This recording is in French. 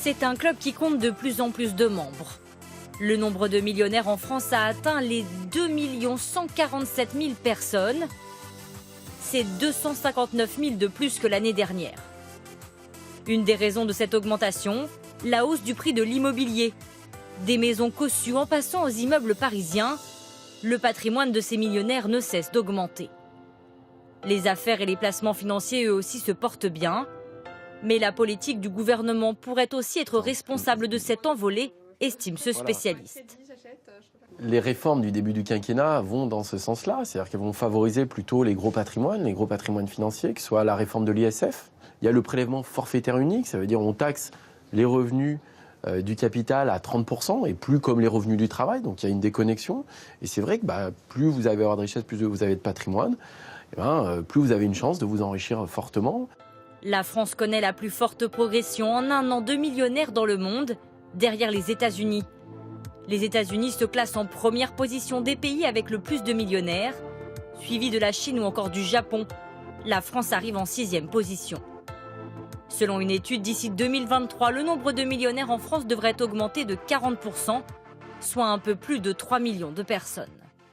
C'est un club qui compte de plus en plus de membres. Le nombre de millionnaires en France a atteint les 2 147 000 personnes. C'est 259 000 de plus que l'année dernière. Une des raisons de cette augmentation, la hausse du prix de l'immobilier. Des maisons cossues en passant aux immeubles parisiens, le patrimoine de ces millionnaires ne cesse d'augmenter. Les affaires et les placements financiers eux aussi se portent bien. Mais la politique du gouvernement pourrait aussi être responsable de cette envolée, estime ce spécialiste. Les réformes du début du quinquennat vont dans ce sens-là, c'est-à-dire qu'elles vont favoriser plutôt les gros patrimoines financiers, que ce soit la réforme de l'ISF. Il y a le prélèvement forfaitaire unique, ça veut dire on taxe les revenus du capital à 30% et plus comme les revenus du travail, donc il y a une déconnexion. Et c'est vrai que plus vous avez de richesse, plus vous avez de patrimoine, plus vous avez une chance de vous enrichir fortement. La France connaît la plus forte progression en un an de millionnaires dans le monde, derrière les États-Unis. Les États-Unis se classent en première position des pays avec le plus de millionnaires, suivi de la Chine ou encore du Japon. La France arrive en 6e position. Selon une étude, d'ici 2023, le nombre de millionnaires en France devrait augmenter de 40%, soit un peu plus de 3 millions de personnes.